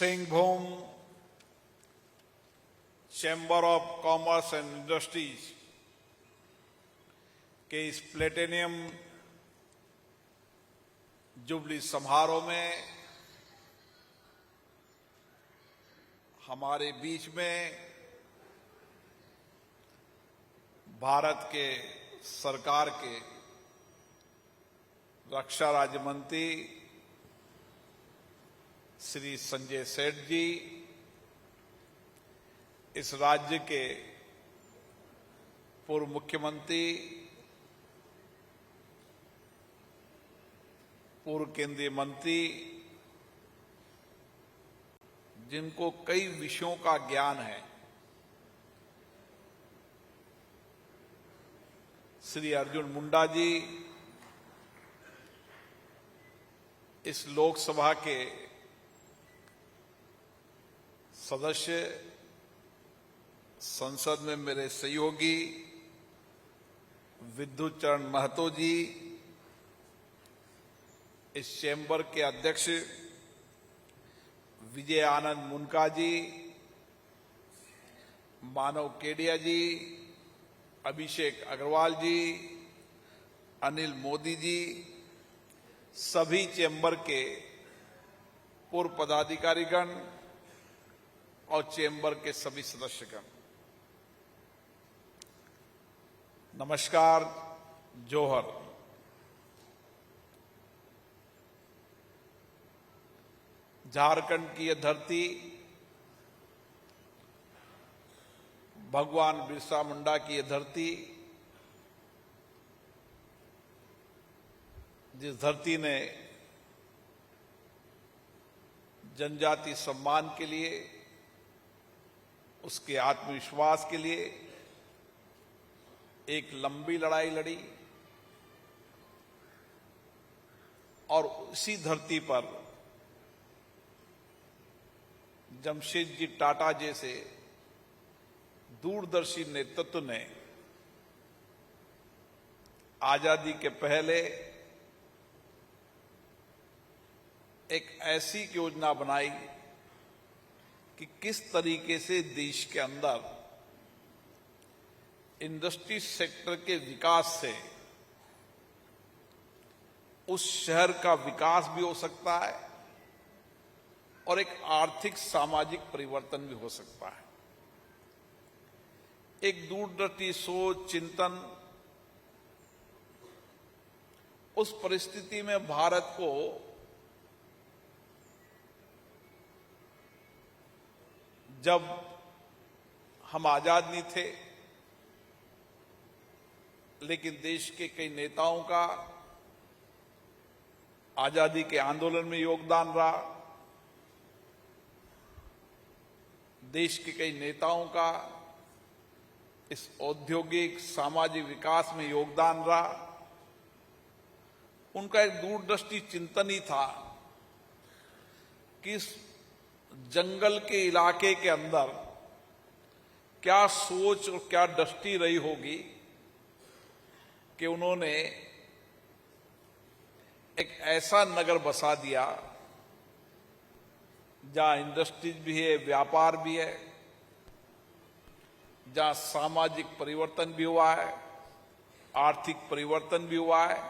Singhbhum chamber of commerce and industries के इस platinum jubilee समारोह में हमारे बीच में भारत के सरकार के रक्षा राज्य मंत्री श्री संजय सेठ जी, इस राज्य के पूर्व मुख्यमंत्री, पूर्व केंद्रीय मंत्री, जिनको कई विषयों का ज्ञान है, श्री अर्जुन मुंडा जी, इस लोकसभा के सदस्य, संसद में मेरे सहयोगी विद्युत चरण महतो जी, इस चैम्बर के अध्यक्ष विजय आनंद मुनका जी, मानव केडिया जी, अभिषेक अग्रवाल जी, अनिल मोदी जी, सभी चैम्बर के पूर्व पदाधिकारीगण और चैम्बर के सभी सदस्यगण, नमस्कार, जोहर। झारखंड की यह धरती भगवान बिरसा मुंडा की यह धरती, जिस धरती ने जनजाति सम्मान के लिए, उसके आत्मविश्वास के लिए एक लंबी लड़ाई लड़ी, और उसी धरती पर जमशेदजी टाटा जैसे दूरदर्शी नेतृत्व ने आजादी के पहले एक ऐसी योजना बनाई कि किस तरीके से देश के अंदर इंडस्ट्री सेक्टर के विकास से उस शहर का विकास भी हो सकता है और एक आर्थिक सामाजिक परिवर्तन भी हो सकता है। एक दूरदर्शी सोच, चिंतन, उस परिस्थिति में भारत को जब हम आजाद नहीं थे, लेकिन देश के कई नेताओं का आजादी के आंदोलन में योगदान रहा, देश के कई नेताओं का इस औद्योगिक सामाजिक विकास में योगदान रहा। उनका एक दूरदृष्टि चिंतन ही था कि इस जंगल के इलाके के अंदर क्या सोच और क्या दृष्टि रही होगी कि उन्होंने एक ऐसा नगर बसा दिया जहां इंडस्ट्रीज भी है, व्यापार भी है, जहां सामाजिक परिवर्तन भी हुआ है, आर्थिक परिवर्तन भी हुआ है,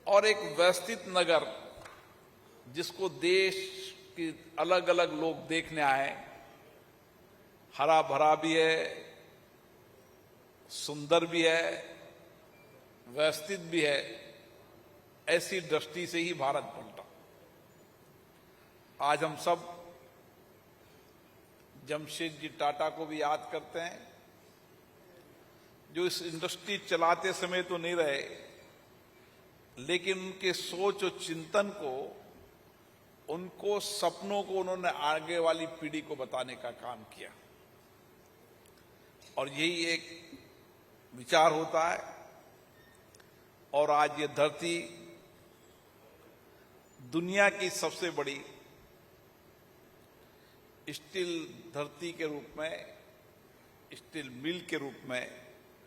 और एक व्यवस्थित नगर जिसको देश के अलग अलग लोग देखने आए, हरा भरा भी है, सुंदर भी है, व्यवस्थित भी है, ऐसी दृष्टि से ही भारत पलटा। आज हम सब जमशेदजी टाटा को भी याद करते हैं, जो इस इंडस्ट्री चलाते समय तो नहीं रहे, लेकिन उनके सोच और चिंतन को, उनको सपनों को उन्होंने आगे वाली पीढ़ी को बताने का काम किया, और यही एक विचार होता है। और आज ये धरती दुनिया की सबसे बड़ी स्टील धरती के रूप में, स्टील मिल के रूप में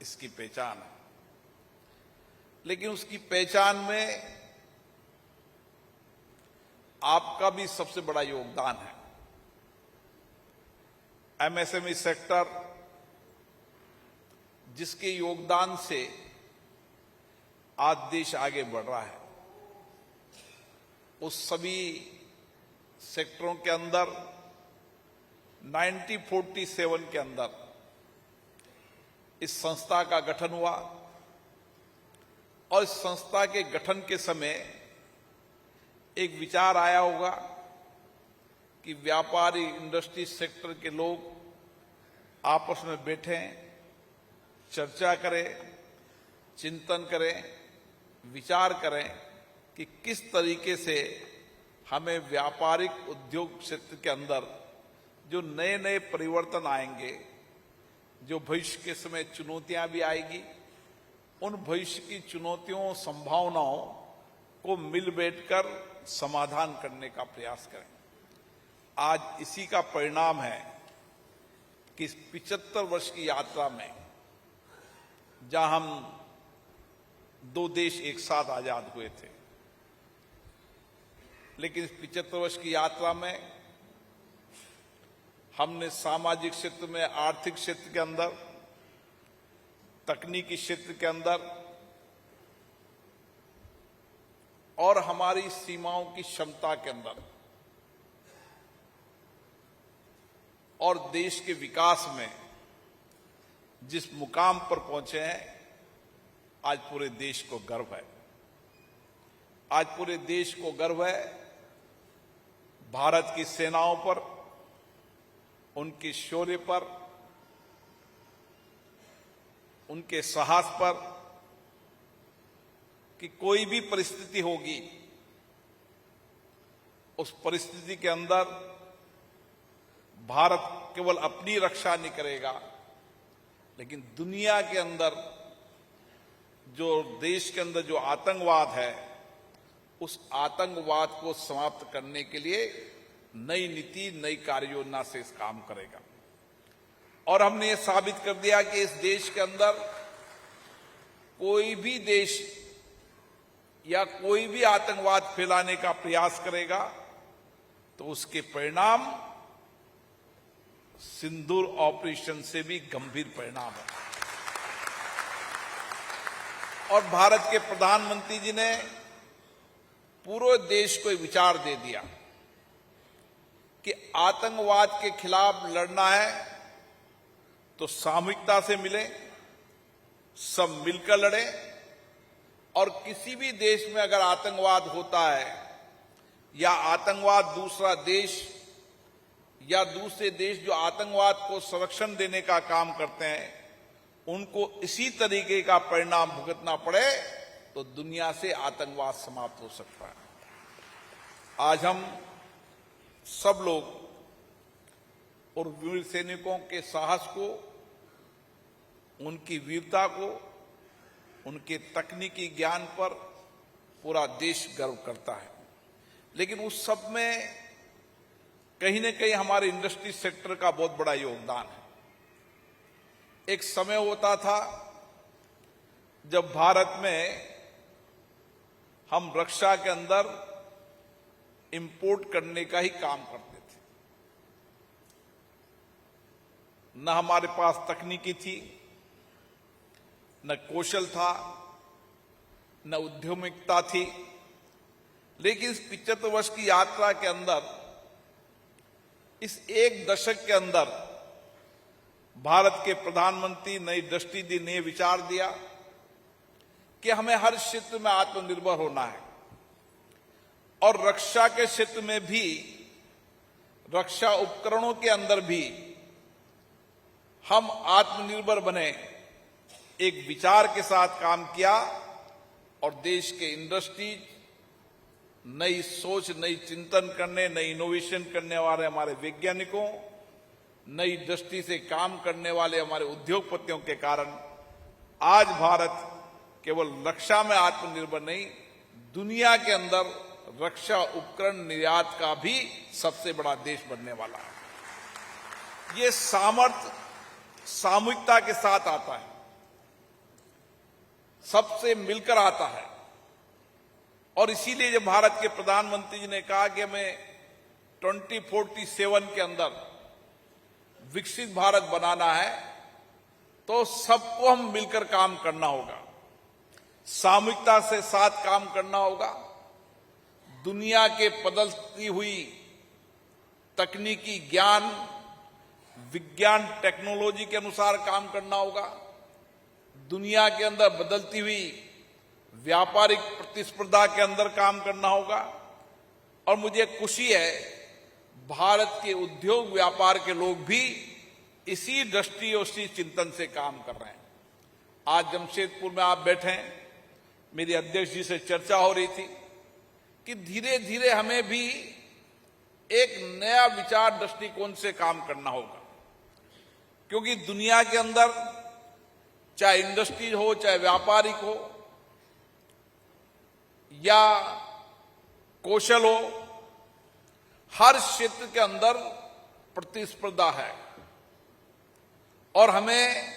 इसकी पहचान है। लेकिन उसकी पहचान में आपका भी सबसे बड़ा योगदान है। एमएसएमई सेक्टर, जिसके योगदान से आज देश आगे बढ़ रहा है, उस सभी सेक्टरों के अंदर 1947 के अंदर इस संस्था का गठन हुआ और इस संस्था के गठन के समय एक विचार आया होगा कि व्यापारी इंडस्ट्री सेक्टर के लोग आपस में बैठें, चर्चा करें, चिंतन करें, विचार करें कि किस तरीके से हमें व्यापारिक उद्योग क्षेत्र के अंदर जो नए नए परिवर्तन आएंगे, जो भविष्य के समय चुनौतियां भी आएगी, उन भविष्य की चुनौतियों, संभावनाओं को मिल बैठकर समाधान करने का प्रयास करें। आज इसी का परिणाम है कि इस 75 वर्ष की यात्रा में, जहां हम दो देश एक साथ आजाद हुए थे, लेकिन इस 75 वर्ष की यात्रा में हमने सामाजिक क्षेत्र में, आर्थिक क्षेत्र के अंदर, तकनीकी क्षेत्र के अंदर और हमारी सीमाओं की क्षमता के अंदर और देश के विकास में जिस मुकाम पर पहुंचे हैं, आज पूरे देश को गर्व है। आज पूरे देश को गर्व है भारत की सेनाओं पर, उनके शौर्य पर, उनके साहस पर कि कोई भी परिस्थिति होगी, उस परिस्थिति के अंदर भारत केवल अपनी रक्षा नहीं करेगा, लेकिन दुनिया के अंदर जो देश के अंदर जो आतंकवाद है, उस आतंकवाद को समाप्त करने के लिए नई नीति, नई कार्य योजना से इस काम करेगा। और हमने ये साबित कर दिया कि इस देश के अंदर कोई भी देश या कोई भी आतंकवाद फैलाने का प्रयास करेगा तो उसके परिणाम सिंदूर ऑपरेशन से भी गंभीर परिणाम है। और भारत के प्रधानमंत्री जी ने पूरे देश को विचार दे दिया कि आतंकवाद के खिलाफ लड़ना है तो सामूहिकता से मिले, सब मिलकर लड़ें, और किसी भी देश में अगर आतंकवाद होता है या आतंकवाद दूसरा देश या दूसरे देश जो आतंकवाद को संरक्षण देने का काम करते हैं, उनको इसी तरीके का परिणाम भुगतना पड़े तो दुनिया से आतंकवाद समाप्त हो सकता है। आज हम सब लोग और वीर सैनिकों के साहस को, उनकी वीरता को, उनके तकनीकी ज्ञान पर पूरा देश गर्व करता है। लेकिन उस सब में कहीं न कहीं हमारे इंडस्ट्री सेक्टर का बहुत बड़ा योगदान है। एक समय होता था जब भारत में हम रक्षा के अंदर इंपोर्ट करने का ही काम करते थे। न हमारे पास तकनीकी थी, न कौशल था, न उद्यमिकता थी। लेकिन इस 75 वर्ष की यात्रा के अंदर, इस एक दशक के अंदर भारत के प्रधानमंत्री नई दृष्टि दी, नए विचार दिया कि हमें हर क्षेत्र में आत्मनिर्भर होना है और रक्षा के क्षेत्र में भी, रक्षा उपकरणों के अंदर भी हम आत्मनिर्भर बने। एक विचार के साथ काम किया और देश के इंडस्ट्रीज, नई सोच, नई चिंतन करने, नई इनोवेशन करने वाले हमारे वैज्ञानिकों, नई दृष्टि से काम करने वाले हमारे उद्योगपतियों के कारण आज भारत केवल रक्षा में आत्मनिर्भर नहीं, दुनिया के अंदर रक्षा उपकरण निर्यात का भी सबसे बड़ा देश बनने वाला है। ये सामर्थ्य सामूहिकता के साथ आता है, सबसे मिलकर आता है। और इसीलिए जब भारत के प्रधानमंत्री जी ने कहा कि हमें 2047 के अंदर विकसित भारत बनाना है, तो सबको हम मिलकर काम करना होगा, सामूहिकता से साथ काम करना होगा, दुनिया के बदलती हुई तकनीकी ज्ञान विज्ञान टेक्नोलॉजी के अनुसार काम करना होगा, दुनिया के अंदर बदलती हुई व्यापारिक प्रतिस्पर्धा के अंदर काम करना होगा। और मुझे खुशी है भारत के उद्योग व्यापार के लोग भी इसी दृष्टि और इसी चिंतन से काम कर रहे हैं। आज जमशेदपुर में आप बैठे हैं, मेरी अध्यक्ष जी से चर्चा हो रही थी कि धीरे धीरे हमें भी एक नया विचार दृष्टिकोण से काम करना होगा, क्योंकि दुनिया के अंदर चाहे इंडस्ट्री हो, चाहे व्यापारिक हो या कौशल हो, हर क्षेत्र के अंदर प्रतिस्पर्धा है और हमें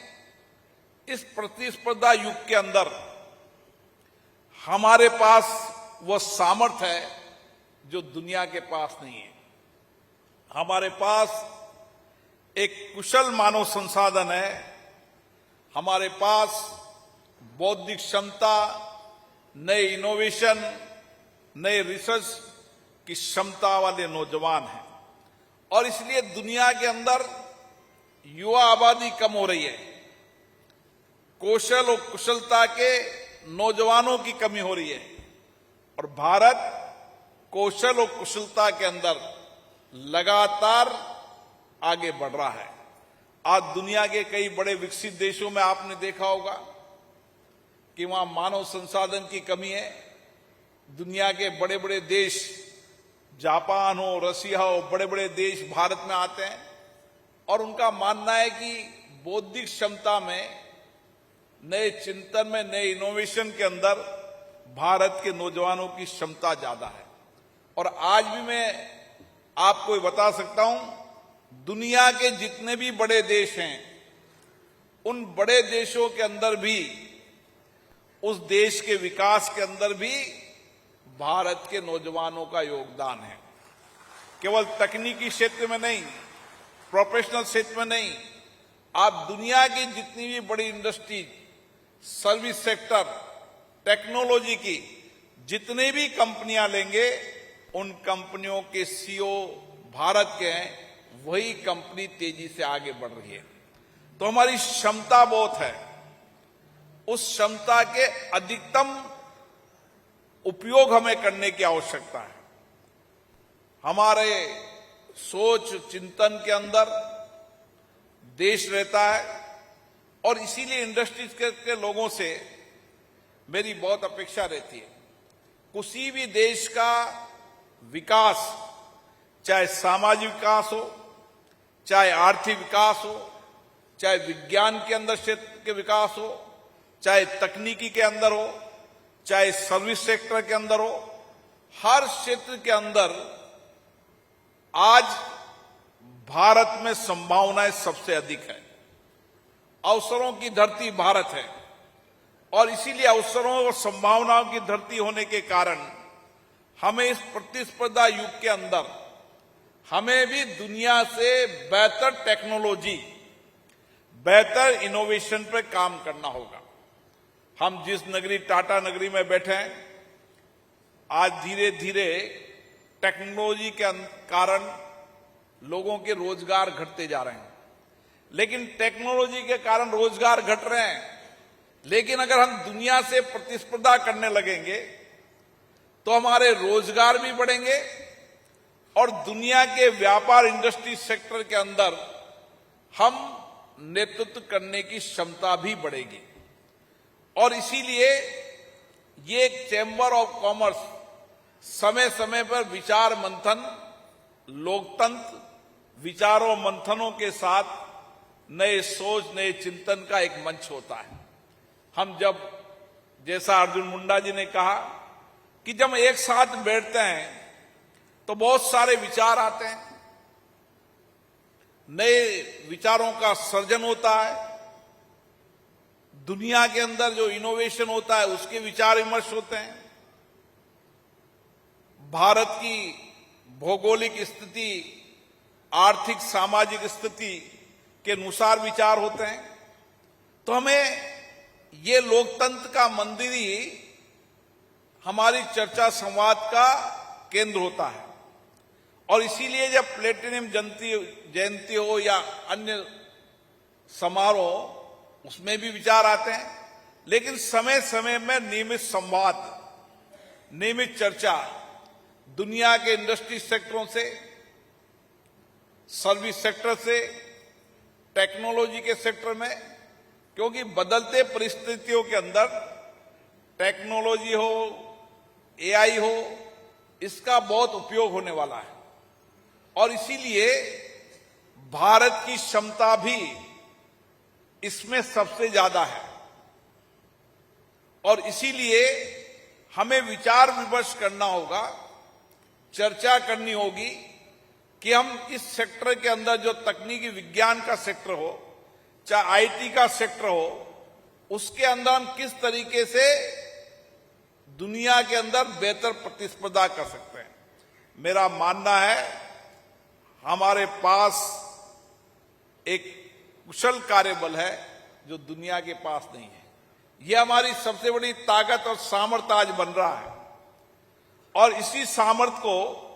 इस प्रतिस्पर्धा युग के अंदर हमारे पास वह सामर्थ्य है जो दुनिया के पास नहीं है। हमारे पास एक कुशल मानव संसाधन है, हमारे पास बौद्धिक क्षमता, नए इनोवेशन, नए रिसर्च की क्षमता वाले नौजवान हैं और इसलिए दुनिया के अंदर युवा आबादी कम हो रही है, कौशल और कुशलता के नौजवानों की कमी हो रही है और भारत कौशल और कुशलता के अंदर लगातार आगे बढ़ रहा है। आज दुनिया के कई बड़े विकसित देशों में आपने देखा होगा कि वहां मानव संसाधन की कमी है। दुनिया के बड़े बड़े देश, जापान हो, रसिया हो, बड़े बड़े देश भारत में आते हैं और उनका मानना है कि बौद्धिक क्षमता में, नए चिंतन में, नए इनोवेशन के अंदर भारत के नौजवानों की क्षमता ज्यादा है। और आज भी मैं आपको बता सकता हूं, दुनिया के जितने भी बड़े देश हैं, उन बड़े देशों के अंदर भी, उस देश के विकास के अंदर भी भारत के नौजवानों का योगदान है। केवल तकनीकी क्षेत्र में नहीं, प्रोफेशनल क्षेत्र में नहीं, आप दुनिया की जितनी भी बड़ी इंडस्ट्री, सर्विस सेक्टर, टेक्नोलॉजी की जितनी भी कंपनियां लेंगे, उन कंपनियों के सीईओ भारत के हैं, वही कंपनी तेजी से आगे बढ़ रही है। तो हमारी क्षमता बहुत है, उस क्षमता के अधिकतम उपयोग हमें करने की आवश्यकता है। हमारे सोच चिंतन के अंदर देश रहता है और इसीलिए इंडस्ट्रीज के लोगों से मेरी बहुत अपेक्षा रहती है। किसी भी देश का विकास, चाहे सामाजिक विकास हो, चाहे आर्थिक विकास हो, चाहे विज्ञान के अंदर क्षेत्र के विकास हो, चाहे तकनीकी के अंदर हो, चाहे सर्विस सेक्टर के अंदर हो, हर क्षेत्र के अंदर आज भारत में संभावनाएं सबसे अधिक है। अवसरों की धरती भारत है और इसीलिए अवसरों और संभावनाओं की धरती होने के कारण हमें इस प्रतिस्पर्धा युग के अंदर हमें भी दुनिया से बेहतर टेक्नोलॉजी, बेहतर इनोवेशन पर काम करना होगा। हम जिस नगरी, टाटा नगरी में बैठे हैं, आज धीरे धीरे टेक्नोलॉजी के कारण लोगों के रोजगार घटते जा रहे हैं। लेकिन टेक्नोलॉजी के कारण रोजगार घट रहे हैं, लेकिन अगर हम दुनिया से प्रतिस्पर्धा करने लगेंगे तो हमारे रोजगार भी बढ़ेंगे और दुनिया के व्यापार इंडस्ट्री सेक्टर के अंदर हम नेतृत्व करने की क्षमता भी बढ़ेगी। और इसीलिए ये चैम्बर ऑफ कॉमर्स समय समय पर विचार मंथन, लोकतंत्र, विचारों मंथनों के साथ नए सोच, नए चिंतन का एक मंच होता है। हम जब, जैसा अर्जुन मुंडा जी ने कहा कि जब एक साथ बैठते हैं तो बहुत सारे विचार आते हैं, नए विचारों का सर्जन होता है, दुनिया के अंदर जो इनोवेशन होता है उसके विचार विमर्श होते हैं भारत की भौगोलिक स्थिति, आर्थिक सामाजिक स्थिति के अनुसार विचार होते हैं। तो हमें ये लोकतंत्र का मंदिर ही हमारी चर्चा संवाद का केंद्र होता है। और इसीलिए जब प्लेटिनियम जयंती हो या अन्य समारोह, उसमें भी विचार आते हैं, लेकिन समय समय में नियमित संवाद, नियमित चर्चा दुनिया के इंडस्ट्री सेक्टरों से, सर्विस सेक्टर से, टेक्नोलॉजी के सेक्टर में, क्योंकि बदलते परिस्थितियों के अंदर टेक्नोलॉजी हो, एआई हो, इसका बहुत उपयोग होने वाला है। और इसीलिए भारत की क्षमता भी इसमें सबसे ज्यादा है। और इसीलिए हमें विचार विमर्श करना होगा, चर्चा करनी होगी कि हम इस सेक्टर के अंदर जो तकनीकी विज्ञान का सेक्टर हो, चाहे आईटी का सेक्टर हो, उसके अंदर हम किस तरीके से दुनिया के अंदर बेहतर प्रतिस्पर्धा कर सकते हैं। मेरा मानना है हमारे पास एक कुशल कार्यबल है जो दुनिया के पास नहीं है। यह हमारी सबसे बड़ी ताकत और सामर्थ्य आज बन रहा है। और इसी सामर्थ्य को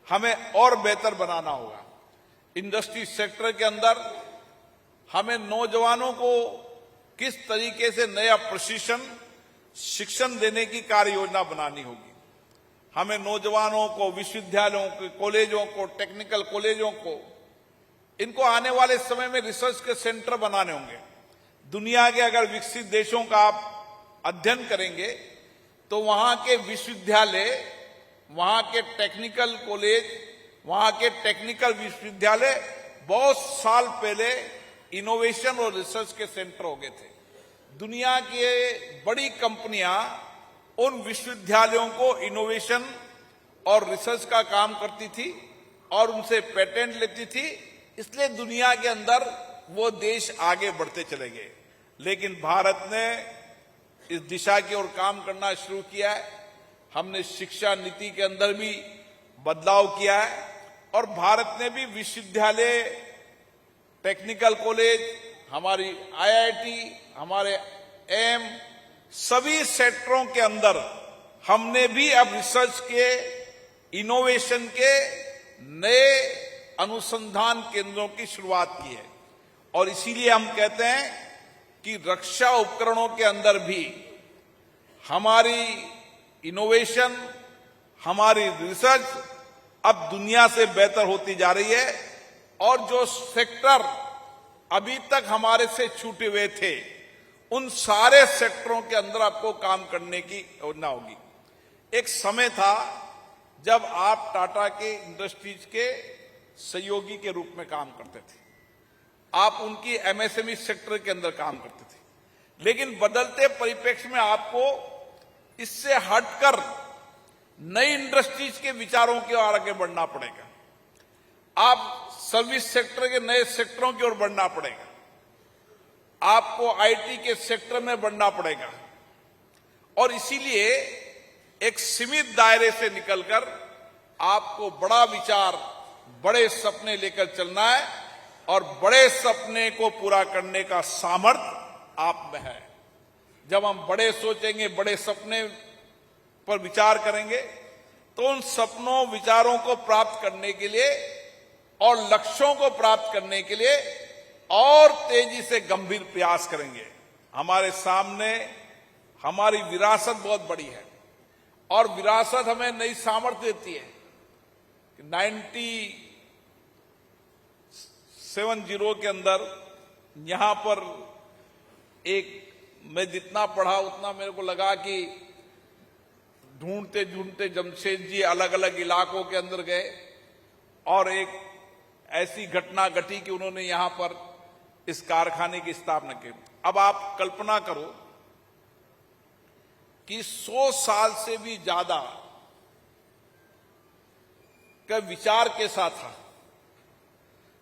हमें और बेहतर बनाना होगा। इंडस्ट्री सेक्टर के अंदर हमें नौजवानों को किस तरीके से नया प्रशिक्षण, शिक्षण देने की कार्य योजना बनानी होगी। हमें नौजवानों को, विश्वविद्यालयों को, कॉलेजों को, टेक्निकल कॉलेजों को, इनको आने वाले समय में रिसर्च के सेंटर बनाने होंगे। दुनिया के अगर विकसित देशों का आप अध्ययन करेंगे तो वहां के विश्वविद्यालय, वहां के टेक्निकल कॉलेज, वहां के टेक्निकल विश्वविद्यालय बहुत साल पहले इनोवेशन और रिसर्च के सेंटर हो गए थे। दुनिया की बड़ी कंपनियां उन विश्वविद्यालयों को इनोवेशन और रिसर्च का काम करती थी और उनसे पेटेंट लेती थी। इसलिए दुनिया के अंदर वो देश आगे बढ़ते चले गए। लेकिन भारत ने इस दिशा की ओर काम करना शुरू किया है। हमने शिक्षा नीति के अंदर भी बदलाव किया है और भारत ने भी विश्वविद्यालय, टेक्निकल कॉलेज, हमारी आईआईटी, हमारे एम, सभी सेक्टरों के अंदर हमने भी अब रिसर्च के, इनोवेशन के नए अनुसंधान केंद्रों की शुरुआत की है। और इसीलिए हम कहते हैं कि रक्षा उपकरणों के अंदर भी हमारी इनोवेशन, हमारी रिसर्च अब दुनिया से बेहतर होती जा रही है। और जो सेक्टर अभी तक हमारे से छूटे हुए थे, उन सारे सेक्टरों के अंदर आपको काम करने की योजना होगी। एक समय था जब आप टाटा के इंडस्ट्रीज के सहयोगी के रूप में काम करते थे, आप उनकी एमएसएमई सेक्टर के अंदर काम करते थे। लेकिन बदलते परिप्रेक्ष्य में आपको इससे हटकर नई इंडस्ट्रीज के विचारों की ओर आगे बढ़ना पड़ेगा। आप सर्विस सेक्टर के नए सेक्टरों की ओर बढ़ना पड़ेगा। आपको आईटी के सेक्टर में बढ़ना पड़ेगा। और इसीलिए एक सीमित दायरे से निकलकर आपको बड़ा विचार, बड़े सपने लेकर चलना है और बड़े सपने को पूरा करने का सामर्थ्य आप में है। जब हम बड़े सोचेंगे, बड़े सपने पर विचार करेंगे, तो उन सपनों, विचारों को प्राप्त करने के लिए और लक्ष्यों को प्राप्त करने के लिए और तेजी से गंभीर प्रयास करेंगे। हमारे सामने हमारी विरासत बहुत बड़ी है और विरासत हमें नई सामर्थ्य देती है। 1970 के अंदर यहां पर मैं जितना पढ़ा उतना मेरे को लगा कि ढूंढते ढूंढते जमशेद जी अलग अलग इलाकों के अंदर गए और एक ऐसी घटना घटी कि उन्होंने यहां पर इस कारखाने की स्थापना की। अब आप कल्पना करो कि 100 साल से भी ज्यादा का विचार के साथ था,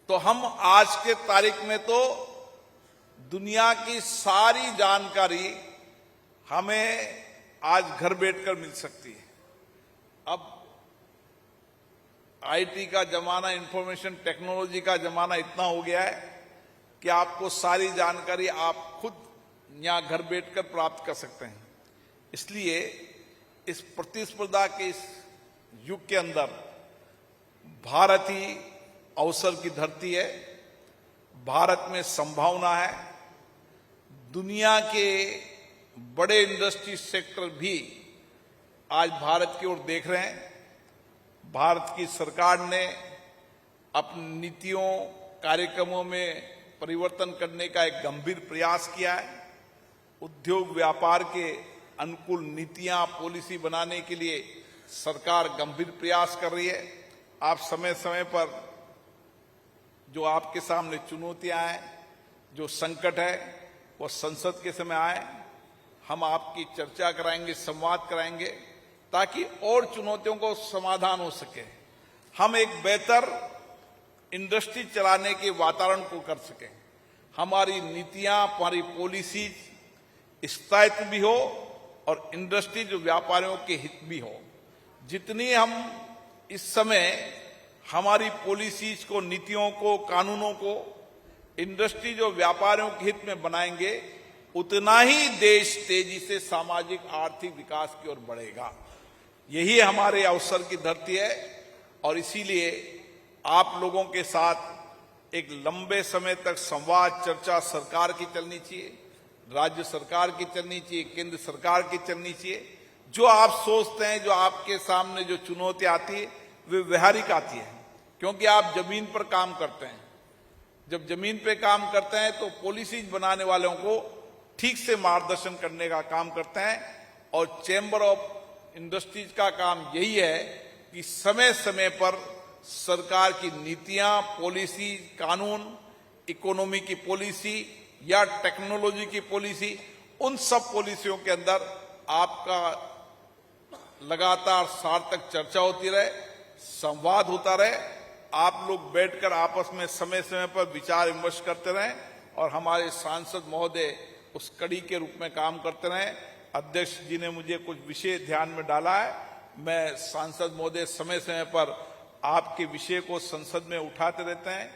तो हम आज के तारीख में तो दुनिया की सारी जानकारी हमें आज घर बैठकर मिल सकती है। अब आईटी का जमाना, इंफॉर्मेशन टेक्नोलॉजी का जमाना इतना हो गया है कि आपको सारी जानकारी आप खुद यहाँ घर बैठकर प्राप्त कर सकते हैं। इसलिए इस प्रतिस्पर्धा के इस युग के अंदर भारत ही अवसर की धरती है, भारत में संभावना है। दुनिया के बड़े इंडस्ट्री सेक्टर भी आज भारत की ओर देख रहे हैं। भारत की सरकार ने अपनी नीतियों, कार्यक्रमों में परिवर्तन करने का एक गंभीर प्रयास किया है। उद्योग व्यापार के अनुकूल नीतियां, पॉलिसी बनाने के लिए सरकार गंभीर प्रयास कर रही है। आप समय समय पर जो आपके सामने चुनौतियां हैं, जो संकट है, वो संसद के समय आए, हम आपकी चर्चा कराएंगे, संवाद कराएंगे, ताकि और चुनौतियों को समाधान हो सके। हम एक बेहतर इंडस्ट्री चलाने के वातावरण को कर सकें। हमारी नीतियां, हमारी पॉलिसी स्थायित्व भी हो और इंडस्ट्री जो व्यापारियों के हित भी हो। जितनी हम इस समय हमारी पॉलिसीज को, नीतियों को, कानूनों को इंडस्ट्री जो व्यापारियों के हित में बनाएंगे, उतना ही देश तेजी से सामाजिक आर्थिक विकास की ओर बढ़ेगा। यही हमारे अवसर की धरती है और इसीलिए आप लोगों के साथ एक लंबे समय तक संवाद, चर्चा सरकार की चलनी चाहिए, राज्य सरकार की चलनी चाहिए, केंद्र सरकार की चलनी चाहिए। जो आप सोचते हैं, जो आपके सामने जो चुनौती आती है, वे व्यवहारिक आती है, क्योंकि आप जमीन पर काम करते हैं। जब जमीन पे काम करते हैं तो पॉलिसीज बनाने वालों को ठीक से मार्गदर्शन करने का काम करते हैं। और चैम्बर ऑफ इंडस्ट्रीज का काम यही है कि समय समय पर सरकार की नीतियां, पॉलिसी, कानून, इकोनॉमी की पॉलिसी या टेक्नोलॉजी की पॉलिसी, उन सब पॉलिसियों के अंदर आपका लगातार सार्थक चर्चा होती रहे, संवाद होता रहे, आप लोग बैठकर आपस में समय समय पर विचार विमर्श करते रहें और हमारे सांसद महोदय उस कड़ी के रूप में काम करते रहें। अध्यक्ष जी ने मुझे कुछ विषय ध्यान में डाला है, मैं सांसद महोदय समय समय पर आपके विषय को संसद में उठाते रहते हैं,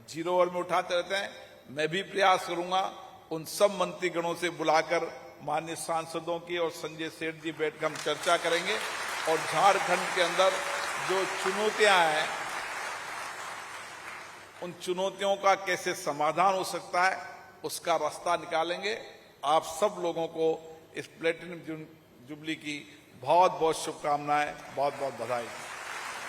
जीरो ओवर में उठाते रहते हैं। मैं भी प्रयास करूंगा उन सब मंत्रीगणों से बुलाकर माननीय सांसदों की और संजय सेठ जी बैठकर हम चर्चा करेंगे और झारखंड के अंदर जो चुनौतियां हैं, उन चुनौतियों का कैसे समाधान हो सकता है, उसका रास्ता निकालेंगे। आप सब लोगों को इस प्लेटिनम जुबली की बहुत बहुत शुभकामनाएं, बहुत बहुत बधाई।